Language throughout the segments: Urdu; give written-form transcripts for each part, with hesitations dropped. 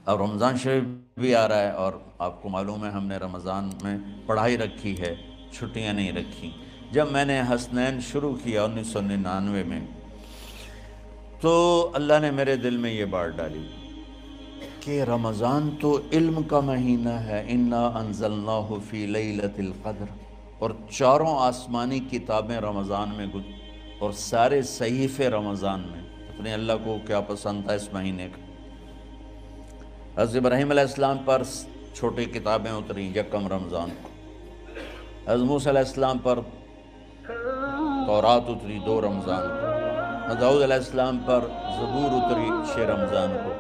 اب رمضان شریف بھی آ رہا ہے، اور آپ کو معلوم ہے ہم نے رمضان میں پڑھائی رکھی ہے، چھٹیاں نہیں رکھی۔ جب میں نے حسنین شروع کیا 1999 میں، تو اللہ نے میرے دل میں یہ بات ڈالی کہ رمضان تو علم کا مہینہ ہے، انا انزلناہ فی لیلۃ القدر، اور چاروں آسمانی کتابیں رمضان میں اور سارے صحیفے رمضان میں۔ اپنے اللہ کو کیا پسند تھا اس مہینے کا۔ حضرت ابراہیم علیہ السلام پر چھوٹی کتابیں اتریں یکم رمضان کو، حضرت موسیٰ علیہ السلام پر تورات اتری 2 رمضان کو، حضرت داؤد علیہ السلام پر زبور اتری 6 رمضان کو،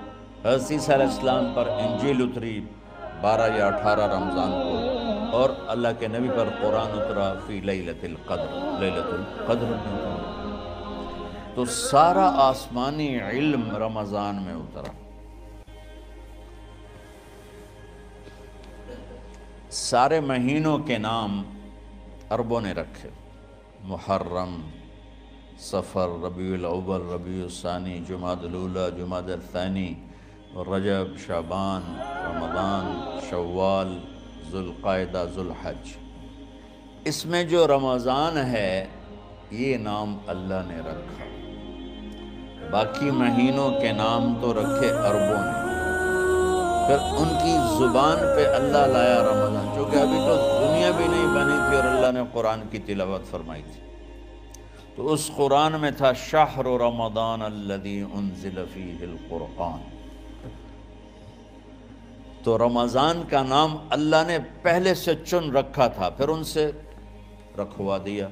حضرت عیسیٰ علیہ السلام پر انجیل اتری 12 یا 18 رمضان کو، اور اللہ کے نبی پر قرآن اترا فی لیلۃ القدر، لیلۃ القدر میں اترا۔ تو سارا آسمانی علم رمضان میں اترا۔ سارے مہینوں کے نام عربوں نے رکھے، محرم، صفر، ربیع الاول، ربیع الثانی، جمادی الاولی، جمادی الثانی، رجب، شعبان، رمضان، شوال، ذوالقعدہ، ذوالحج۔ اس میں جو رمضان ہے یہ نام اللہ نے رکھا، باقی مہینوں کے نام تو رکھے عربوں نے۔ پھر ان کی زبان پہ اللہ لایا رمضان، چونکہ ابھی تو دنیا بھی نہیں بنی تھی اور اللہ نے قرآن کی تلاوت فرمائی تھی، تو اس قرآن میں تھا شہر رمضان الذی انزل فیہ القرآن۔ تو رمضان کا نام اللہ نے پہلے سے چن رکھا تھا، پھر ان سے رکھوا دیا۔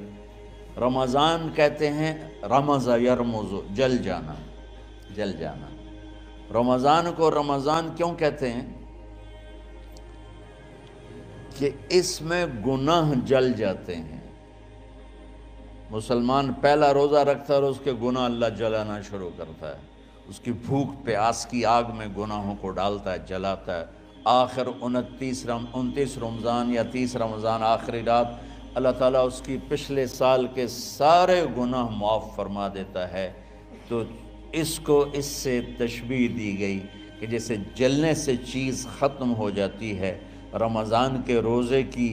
رمضان کہتے ہیں رمض یرمز، جل جانا، جل جانا۔ رمضان کو رمضان کیوں کہتے ہیں؟ کہ اس میں گناہ جل جاتے ہیں۔ مسلمان پہلا روزہ رکھتا ہے اور اس کے گناہ اللہ جلانا شروع کرتا ہے، اس کی بھوک پیاس کی آگ میں گناہوں کو ڈالتا ہے، جلاتا ہے۔ آخر 29 رمضان یا 30 رمضان آخری رات اللہ تعالیٰ اس کی پچھلے سال کے سارے گناہ معاف فرما دیتا ہے۔ تو اس کو اس سے تشبیہ دی گئی کہ جیسے جلنے سے چیز ختم ہو جاتی ہے، رمضان کے روزے کی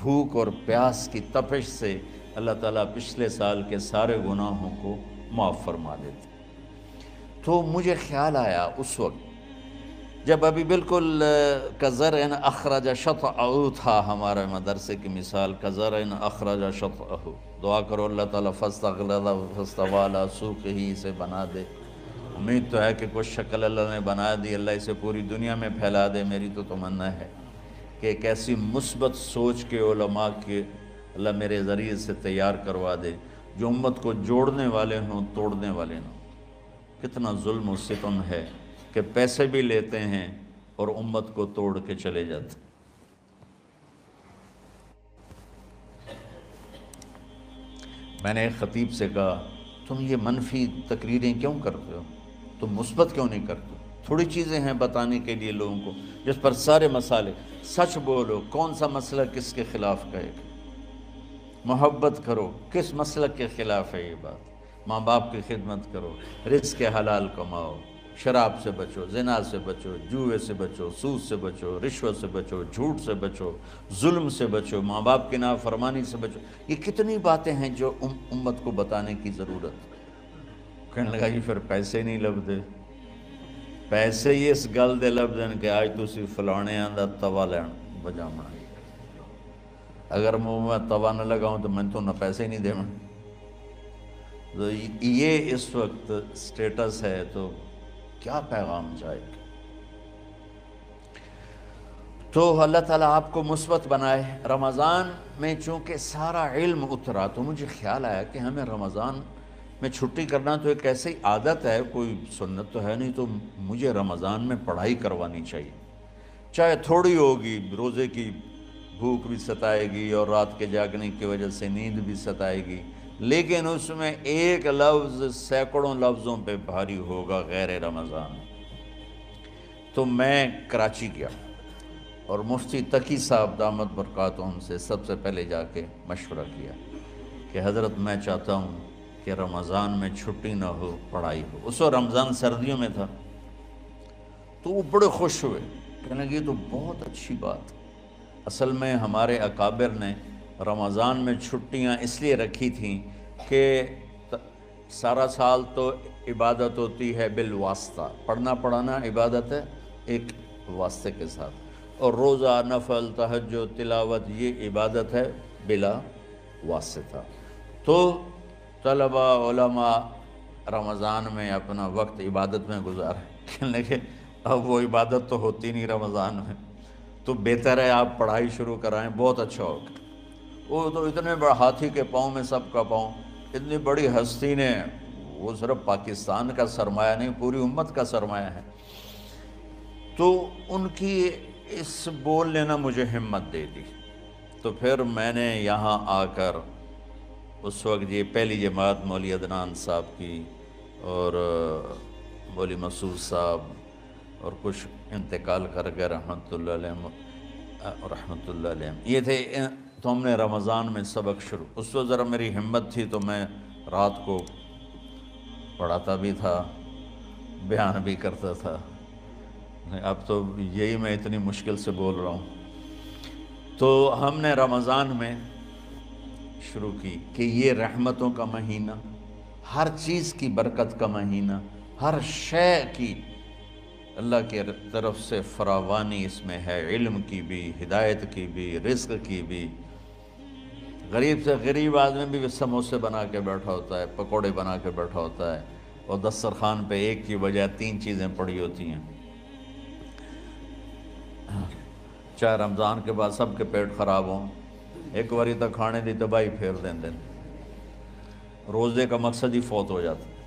بھوک اور پیاس کی تپش سے اللہ تعالیٰ پچھلے سال کے سارے گناہوں کو معاف فرما دیتے۔ تو مجھے خیال آیا اس وقت جب ابھی بالکل کزرع اخرج شطأہ تھا، ہمارے مدرسے کی مثال کزرع اخرج شطأہ، دعا کرو اللہ تعالیٰ فاستغلظ فاستوی علی سوقہ سے بنا دے۔ امید تو ہے کہ کچھ شکل اللہ نے بنا دی، اللہ اسے پوری دنیا میں پھیلا دے۔ میری تو تمنا ہے کہ ایک ایسی مثبت سوچ کے علماء کے اللہ میرے ذریعے سے تیار کروا دے جو امت کو جوڑنے والے ہوں، توڑنے والے نہ ہوں۔ کتنا ظلم و ستم ہے کہ پیسے بھی لیتے ہیں اور امت کو توڑ کے چلے جاتے ہیں۔ میں نے ایک خطیب سے کہا تم یہ منفی تقریریں کیوں کرتے ہو، تم مثبت کیوں نہیں کرتے؟ تھوڑی چیزیں ہیں بتانے کے لیے لوگوں کو جس پر سارے مسئلے، سچ بولو، کون سا مسئلہ کس کے خلاف کہے گا، محبت کرو، کس مسلک کے خلاف ہے یہ بات، ماں باپ کی خدمت کرو، رزق حلال کماؤ، شراب سے بچو، زنا سے بچو، جوئے سے بچو، سود سے بچو، رشوت سے بچو، جھوٹ سے بچو، ظلم سے بچو، ماں باپ کی نافرمانی سے بچو۔ یہ کتنی باتیں ہیں جو امت کو بتانے کی ضرورت ہے۔ کہنے لگا یہ پھر پیسے نہیں لبدے، پیسے ہی اس گل دے لبدن کہ آج تسی فلانے آندہ توا لین بجامنا، اگر میں توا نہ لگاؤں تو میں تو نہ پیسے نہیں دے۔ تو یہ اس وقت سٹیٹس ہے، تو کیا پیغام جائے گا؟ تو اللہ تعالیٰ آپ کو مثبت بنائے۔ رمضان میں چونکہ سارا علم اترا تو مجھے خیال آیا کہ ہمیں رمضان میں چھٹی کرنا تو ایک ایسی عادت ہے، کوئی سنت تو ہے نہیں، تو مجھے رمضان میں پڑھائی کروانی چاہیے، چاہے تھوڑی ہوگی، روزے کی بھوک بھی ستائے گی اور رات کے جاگنے کی وجہ سے نیند بھی ستائے گی، لیکن اس میں ایک لفظ سینکڑوں لفظوں پہ بھاری ہوگا غیر رمضان۔ تو میں کراچی گیا اور مفتی تقی صاحب دامت برکاتہم سے سب سے پہلے جا کے مشورہ کیا کہ حضرت میں چاہتا ہوں کہ رمضان میں چھٹی نہ ہو، پڑھائی ہو۔ اس وقت رمضان سردیوں میں تھا، تو وہ بڑے خوش ہوئے، کہنے لگے یہ تو بہت اچھی بات۔ اصل میں ہمارے اکابر نے رمضان میں چھٹیاں اس لیے رکھی تھیں کہ سارا سال تو عبادت ہوتی ہے بالواسطہ، پڑھنا پڑھانا عبادت ہے ایک واسطے کے ساتھ، اور روزہ، نفل، تہجد، تلاوت یہ عبادت ہے بلا واسطہ۔ تو طلبہ علماء رمضان میں اپنا وقت عبادت میں گزارے، کہنے لگے اب وہ عبادت تو ہوتی نہیں رمضان میں، تو بہتر ہے آپ پڑھائی شروع کرائیں، بہت اچھا ہوگا۔ وہ تو اتنے بڑے ہاتھی کے پاؤں میں سب کا پاؤں، اتنی بڑی ہستی نے، وہ صرف پاکستان کا سرمایہ نہیں پوری امت کا سرمایہ ہے، تو ان کی اس بول نے نا مجھے ہمت دے دی۔ تو پھر میں نے یہاں آ کر اس وقت یہ پہلی جماعت مولوی عدنان صاحب کی اور مولوی مسعود صاحب اور کچھ انتقال کر گئے رحمۃ اللہ علیہ، یہ تھے، تو ہم نے رمضان میں سبق شروع، اس وقت ذرا میری ہمت تھی تو میں رات کو پڑھاتا بھی تھا، بیان بھی کرتا تھا۔ اب تو یہی میں اتنی مشکل سے بول رہا ہوں۔ تو ہم نے رمضان میں شروع کی کہ یہ رحمتوں کا مہینہ، ہر چیز کی برکت کا مہینہ، ہر شے کی اللہ کی طرف سے فراوانی اس میں ہے، علم کی بھی، ہدایت کی بھی، رزق کی بھی۔ غریب سے غریب آدمی بھی سموسے بنا کے بیٹھا ہوتا ہے، پکوڑے بنا کے بیٹھا ہوتا ہے، اور دسترخوان پہ ایک کی بجائے 3 چیزیں پڑی ہوتی ہیں۔ چاہے رمضان کے بعد سب کے پیٹ خراب ہوں، ایک واری تک کھانے دی تباہی پھیر دیں۔ روزے کا مقصد ہی فوت ہو جاتا ہے۔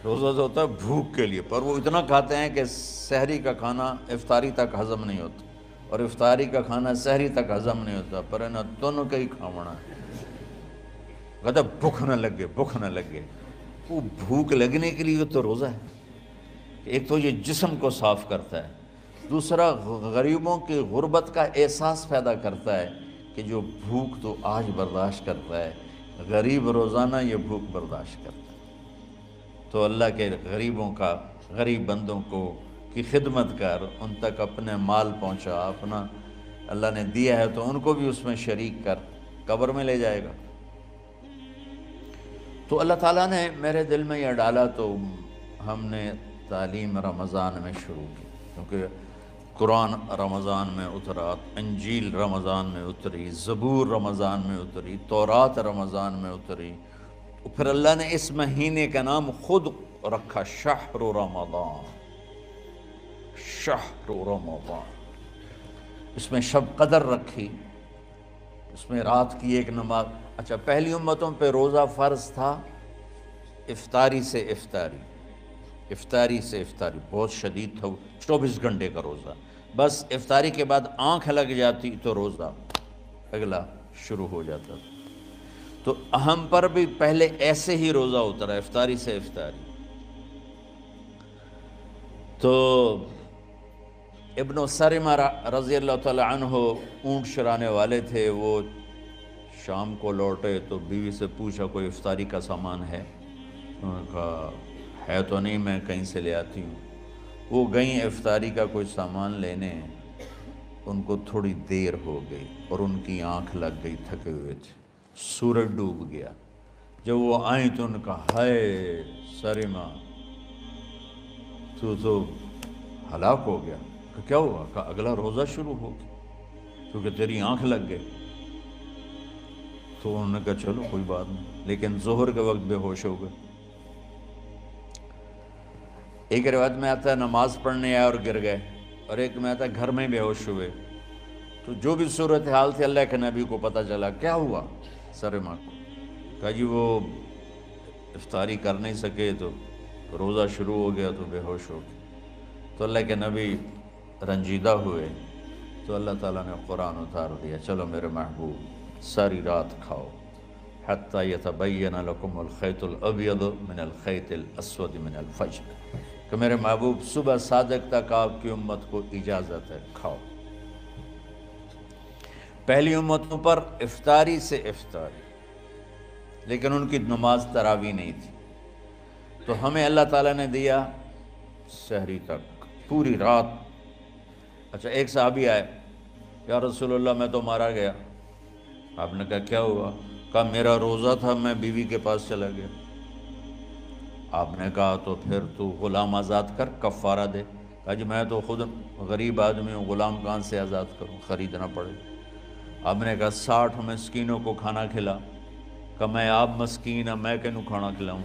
روزہ تو ہوتا ہے بھوک کے لیے، پر وہ اتنا کھاتے ہیں کہ سحری کا کھانا افطاری تک ہضم نہیں ہوتا، اور افطاری کا کھانا سحری تک ہضم نہیں ہوتا، پر انہیں دونوں کا ہی کھاونا ہے۔ کہتا ہے بھوک نہ لگے، بھوک نہ لگے۔ وہ بھوک لگنے کے لیے تو روزہ ہے، ایک تو یہ جسم کو صاف کرتا ہے، دوسرا غریبوں کی غربت کا احساس پیدا کرتا ہے کہ جو بھوک تو آج برداشت کرتا ہے، غریب روزانہ یہ بھوک برداشت کرتا ہے۔ تو اللہ کے غریبوں کا، غریب بندوں کو کی خدمت کر، ان تک اپنے مال پہنچا، اپنا اللہ نے دیا ہے تو ان کو بھی اس میں شریک کر، قبر میں لے جائے گا۔ تو اللہ تعالیٰ نے میرے دل میں یہ ڈالا، تو ہم نے تعلیم رمضان میں شروع کی، کیونکہ قرآن رمضان میں اترا، انجیل رمضان میں اتری، زبور رمضان میں اتری، تورات رمضان میں اتری۔ پھر اللہ نے اس مہینے کا نام خود رکھا، شہر رمضان، شہر رمضان۔ اس میں شب قدر رکھی، اس میں رات کی ایک نماز۔ اچھا، پہلی امتوں پہ روزہ فرض تھا افطاری سے افطاری، افطاری سے افطاری، بہت شدید تھا، 24 گھنٹے کا روزہ۔ بس افطاری کے بعد آنکھ لگ جاتی تو روزہ اگلا شروع ہو جاتا تھا۔ تو ہم پر بھی پہلے ایسے ہی روزہ اترا، افطاری سے افطاری۔ تو ابن سرمہ رضی اللہ تعالی عنہ اونٹ چرانے والے تھے، وہ شام کو لوٹے تو بیوی سے پوچھا کوئی افطاری کا سامان ہے؟ انہوں نے کہا ہے تو نہیں، میں کہیں سے لے آتی ہوں۔ وہ گئیں افطاری کا کوئی سامان لینے، ان کو تھوڑی دیر ہو گئی اور ان کی آنکھ لگ گئی، تھکے ہوئے تھے، سورج ڈوب گیا۔ جب وہ آئیں تو ان نے کہا ہائے سرمہ، تو ہلاک ہو گیا۔ کہ کیا ہوا؟ کہا اگلا روزہ شروع ہو گیا کیونکہ تیری آنکھ لگ گئی۔ تو انہوں نے کہا چلو کوئی بات نہیں، لیکن ظہر کے وقت بے ہوش ہو گئے۔ ایک روایت میں آتا ہے نماز پڑھنے آئے اور گر گئے، اور ایک میں آتا ہے گھر میں بے ہوش ہوئے۔ تو جو بھی صورتحال تھی اللہ کے نبی کو پتہ چلا۔ کیا ہوا سرمہ کو؟ کہا جی وہ افطاری کر نہیں سکے تو روزہ شروع ہو گیا تو بے ہوش ہو گئے۔ تو اللہ کے نبی رنجیدہ ہوئے، تو اللہ تعالیٰ نے قرآن اتار دیا، چلو میرے محبوب ساری رات کھاؤ، حتیٰ یتبین لکم الخیط الابیض من الخیط الاسود من الفجر، کہ میرے محبوب صبح صادق تک آپ کی امت کو اجازت ہے، کھاؤ۔ پہلی امتوں پر افطاری سے افطاری، لیکن ان کی نماز تراویح نہیں تھی، تو ہمیں اللہ تعالیٰ نے دیا سحری تک، پوری رات۔ اچھا ایک صحابی آئے، یا رسول اللہ میں تو مارا گیا۔ آپ نے کہا کیا ہوا؟ کہا میرا روزہ تھا، میں بیوی کے پاس چلا گیا۔ آپ نے کہا تو پھر تو غلام آزاد کر، کفارہ دے۔ کہا جی میں تو خود غریب آدمی ہوں، غلام کہاں سے آزاد کروں، خریدنا پڑے۔ آپ نے کہا 60 مسکینوں کو کھانا کھلا۔ کہ میں آپ مسکین ہیں، میں کینوں کھانا کھلاؤں؟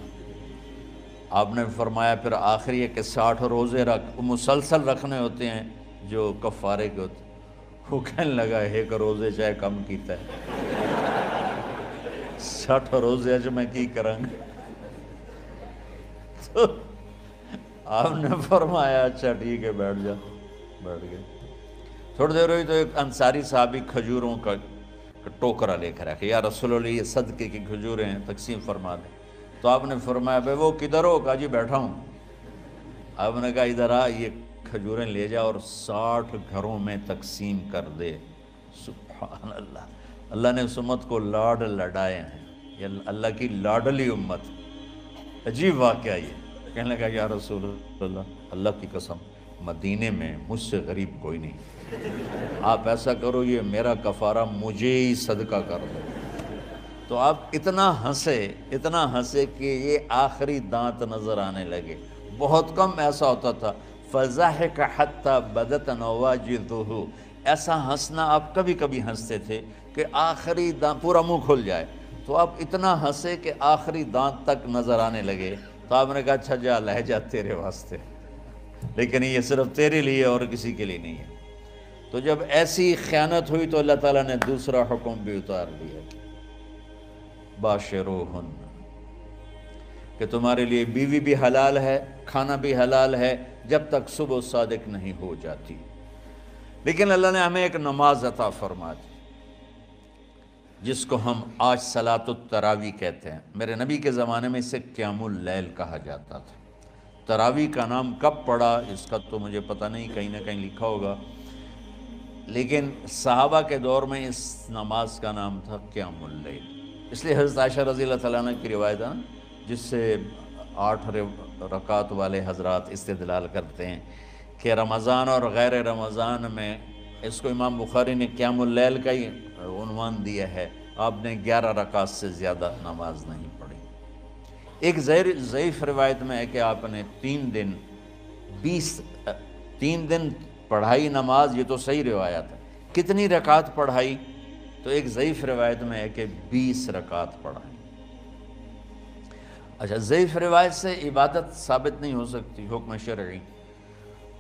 آپ نے فرمایا پھر آخری ہے کہ 60 روزے رکھ، مسلسل رکھنے ہوتے ہیں جو کفارے کے ہوتے ہیں۔ وہ کہنے لگا ایک روزے چاہے کم کیتا ہے، 60 روزے اج میں کی کروں گا؟ تو آپ نے فرمایا اچھا ٹھیک ہے بیٹھ جا۔ بیٹھ گئے۔ تھوڑی دیر ہوئی تو ایک انصاری صحابی کھجوروں کا ٹوکرا لے کر رکھے، یا رسول اللہ یہ صدقے کی کھجوریں ہیں، تقسیم فرما دیں۔ تو آپ نے فرمایا بھائی وہ کدھر ہو؟ کہا جی بیٹھا ہوں۔ آپ نے کہا ادھر آ، یہ کھجوریں لے جا اور 60 گھروں میں تقسیم کر دے۔ سبحان اللہ، اللہ نے اس امت کو لاڈ لڈائے ہیں، یہ اللہ کی لاڈلی امت۔ عجیب واقعہ یہ، کہنے لگا یا رسول اللہ، اللہ کی قسم مدینے میں مجھ سے غریب کوئی نہیں، آپ ایسا کرو یہ میرا کفارہ مجھے ہی صدقہ کر دو۔ تو آپ اتنا ہنسے کہ یہ آخری دانت نظر آنے لگے۔ بہت کم ایسا ہوتا تھا، فَضَحِكَ حَتَّى بَدَتْ نَوَاجِذُهُ، ایسا ہنسنا آپ کبھی کبھی ہنستے تھے کہ آخری دانت پورا منہ کھل جائے۔ تو آپ اتنا ہنسے کہ آخری دانت تک نظر آنے لگے۔ تو آپ نے کہا اچھا جا لے جا تیرے واسطے، لیکن یہ صرف تیرے لیے اور کسی کے لیے نہیں ہے۔ تو جب ایسی خیانت ہوئی تو اللہ تعالیٰ نے دوسرا حکم بھی اتار دیا، باشروہن، کہ تمہارے لیے بیوی بھی حلال ہے، کھانا بھی حلال ہے جب تک صبح صادق نہیں ہو جاتی۔ لیکن اللہ نے ہمیں ایک نماز عطا فرما دی جس کو ہم آج صلاۃ التراویح کہتے ہیں۔ میرے نبی کے زمانے میں اسے قیام اللیل کہا جاتا تھا۔ تراویح کا نام کب پڑا اس کا تو مجھے پتہ نہیں، کہیں نہ کہیں لکھا ہوگا، لیکن صحابہ کے دور میں اس نماز کا نام تھا قیام اللیل۔ اس لیے حضرت عائشہ رضی اللہ تعالیٰ عنہ کی روایت ہے جس سے 8 رکعت والے حضرات استدلال کرتے ہیں کہ رمضان اور غیر رمضان میں، اس کو امام بخاری نے قیام اللیل کا ہی عنوان دیا ہے، آپ نے 11 رکعت سے زیادہ نماز نہیں پڑھی۔ ایک ضعیف روایت میں ہے کہ آپ نے 3 دن پڑھائی نماز، یہ تو صحیح روایت ہے۔ کتنی رکعت پڑھائی؟ تو ایک ضعیف روایت میں ہے کہ 20 رکعت پڑھائی۔ اچھا ضعیف روایت سے عبادت ثابت نہیں ہو سکتی، حکم شرعی۔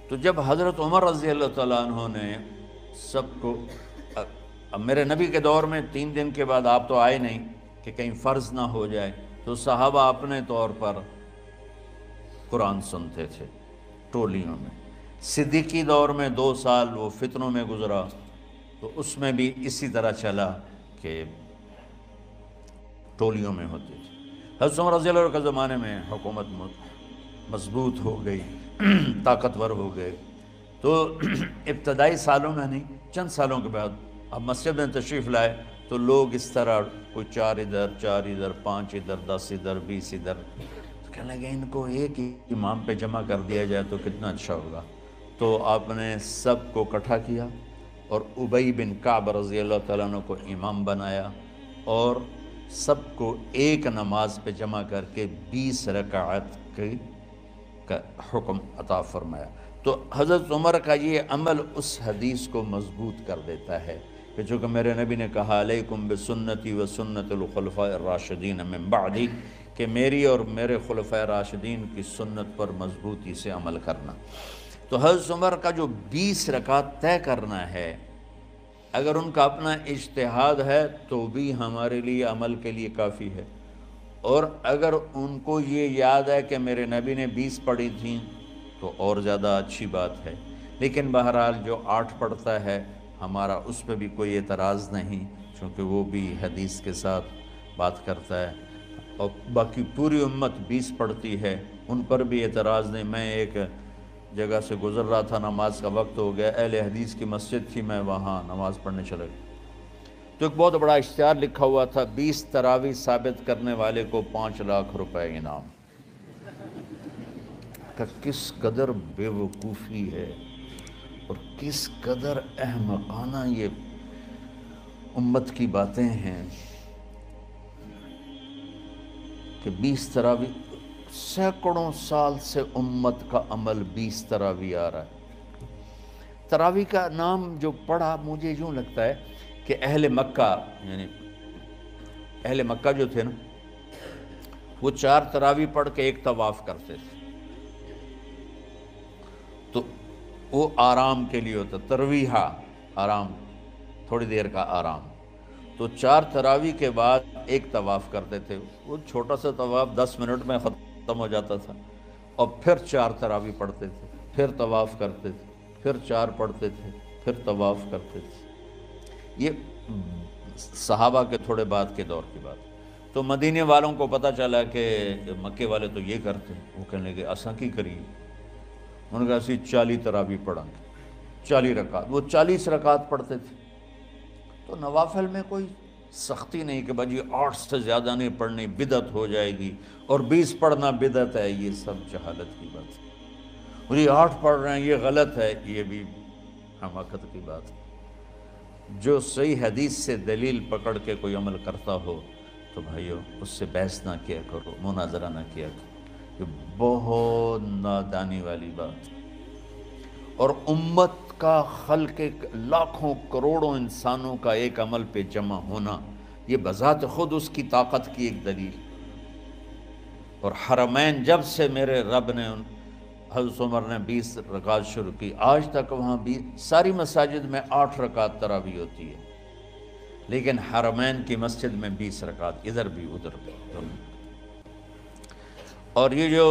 تو جب حضرت عمر رضی اللہ تعالیٰ عنہ نے سب کو، اب میرے نبی کے دور میں 3 دن کے بعد آپ تو آئے نہیں کہ کہیں فرض نہ ہو جائے، تو صحابہ اپنے طور پر قرآن سنتے تھے ٹولیوں میں۔ صدیقی دور میں 2 سال وہ فتنوں میں گزرا، تو اس میں بھی اسی طرح چلا کہ ٹولیوں میں ہوتے تھے۔ حضرت عمر رضی اللہ عنہ کے زمانے میں حکومت مضبوط ہو گئی، طاقتور ہو گئے، تو ابتدائی سالوں میں نہیں، چند سالوں کے بعد اب مسجد میں تشریف لائے تو لوگ اس طرح کوئی 4 ادھر 4 ادھر 5 ادھر 10 ادھر 20 ادھر، تو کہنے لگے ان کو ایک ہی امام پہ جمع کر دیا جائے تو کتنا اچھا ہوگا۔ تو آپ نے سب کو اکٹھا کیا اور ابی بن کعب رضی اللہ تعالیٰ عنہ کو امام بنایا اور سب کو ایک نماز پہ جمع کر کے 20 رکعت کا حکم عطا فرمایا۔ تو حضرت عمر کا یہ عمل اس حدیث کو مضبوط کر دیتا ہے کہ چونکہ میرے نبی نے کہا علیکم بسنتی و سنت الخلفاء الراشدین من بعدی، کہ میری اور میرے خلفاء راشدین کی سنت پر مضبوطی سے عمل کرنا۔ تو حضرت عمر کا جو 20 رکعت طے کرنا ہے، اگر ان کا اپنا اجتہاد ہے تو بھی ہمارے لیے عمل کے لیے کافی ہے، اور اگر ان کو یہ یاد ہے کہ میرے نبی نے 20 پڑھی تھیں تو اور زیادہ اچھی بات ہے۔ لیکن بہرحال جو 8 پڑھتا ہے ہمارا اس پہ بھی کوئی اعتراض نہیں، چونکہ وہ بھی حدیث کے ساتھ بات کرتا ہے، اور باقی پوری امت 20 پڑھتی ہے، ان پر بھی اعتراض نہیں۔ میں ایک جگہ سے گزر رہا تھا، نماز کا وقت ہو گیا، اہل حدیث کی مسجد تھی، میں وہاں نماز پڑھنے چلا گیا تو ایک بہت بڑا اشتہار لکھا ہوا تھا، 20 تراویح ثابت کرنے والے کو 5 لاکھ روپے انعام۔ کہ کس قدر بے وقوفی ہے اور کس قدر احمقانہ یہ امت کی باتیں ہیں کہ 20 تراویح، سینکڑوں سال سے امت کا عمل 20 تراویح آ رہا ہے۔ تراویح کا نام جو پڑھا مجھے یوں لگتا ہے کہ اہل مکہ، یعنی اہل مکہ جو تھے نا، وہ 4 تراویح پڑھ کے ایک طواف کرتے تھے، تو وہ آرام کے لیے ہوتا، ترویحہ آرام، تھوڑی دیر کا آرام۔ تو 4 تراویح کے بعد ایک طواف کرتے تھے، وہ چھوٹا سا طواف 10 منٹ میں ختم ہو جاتا تھا، اور پھر 4 تراویح پڑھتے تھے، پھر طواف کرتے تھے، پھر 4 پڑھتے تھے، پھر طواف کرتے تھے۔ یہ صحابہ کے تھوڑے بعد کے دور کی بات۔ تو مدینے والوں کو پتہ چلا کہ مکے والے تو یہ کرتے ہیں، وہ کہنے لگے اساں کی کریے؟ انہوں نے کہا اسی 40 تراویح پڑھیں گے، 40 رکعت، وہ 40 رکعت پڑھتے تھے۔ تو نوافل میں کوئی سختی نہیں کہ بھائی 8 سے زیادہ نہیں پڑھنی، بدعت ہو جائے گی، اور 20 پڑھنا بدعت ہے، یہ سب جہالت کی بات ہے۔ اور یہ 8 پڑھ رہے ہیں یہ غلط ہے، یہ بھی حماقت کی بات ہے۔ جو صحیح حدیث سے دلیل پکڑ کے کوئی عمل کرتا ہو تو بھائیو اس سے بحث نہ کیا کرو، مناظرہ نہ کیا کرو، یہ بہت نادانی والی بات ہے۔ اور امت کا خلق لاکھوں کروڑوں انسانوں کا ایک عمل پہ جمع ہونا، یہ بذات خود اس کی طاقت کی ایک دلیل۔ اور حرمین جب سے میرے رب نے، حضرت عمر نے 20 رکعت شروع کی، آج تک وہاں بھی ساری مساجد میں 8 رکعت تراویح ہوتی ہے، لیکن حرمین کی مسجد میں 20 رکعت، ادھر بھی ادھر بھی۔ اور یہ جو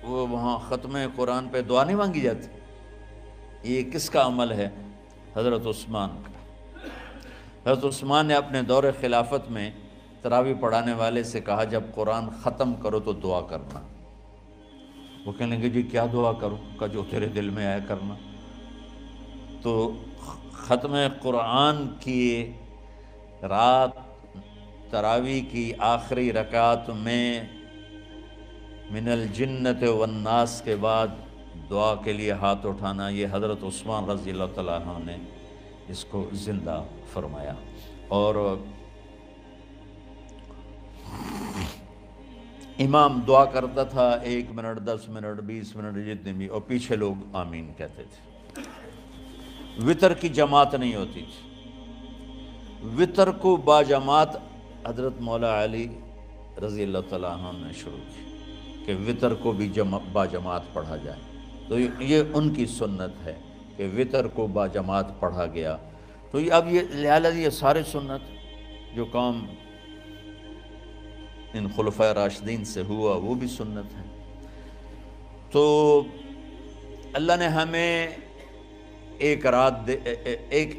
وہاں ختم قرآن پہ دعا نہیں مانگی جاتی، یہ کس کا عمل ہے؟ حضرت عثمان کا۔ حضرت عثمان نے اپنے دور خلافت میں تراویح پڑھانے والے سے کہا جب قرآن ختم کرو تو دعا کرنا۔ وہ کہنے لگے جی کیا دعا کروں؟ کہ جو تیرے دل میں آیا کرنا۔ تو ختم قرآن کی رات تراویح کی آخری رکعت میں من الجنت والناس کے بعد دعا کے لیے ہاتھ اٹھانا، یہ حضرت عثمان رضی اللہ تعالیٰ عنہ نے اس کو زندہ فرمایا۔ اور امام دعا کرتا تھا 1 منٹ، 10 منٹ، 20 منٹ، جتنے بھی، اور پیچھے لوگ آمین کہتے تھے۔ وطر کی جماعت نہیں ہوتی تھی، وطر کو باجماعت حضرت مولا علی رضی اللہ تعالیٰ عنہ نے شروع کی کہ وطر کو بھی باجماعت پڑھا جائے۔ تو یہ ان کی سنت ہے کہ وطر کو باجماعت پڑھا گیا۔ تو اب یہ لہٰذا یہ سارے سنت جو کام ان خلفۂ راشدین سے ہوا وہ بھی سنت ہے۔ تو اللہ نے ہمیں ایک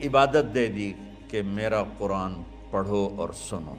عبادت دے دی کہ میرا قرآن پڑھو اور سنو۔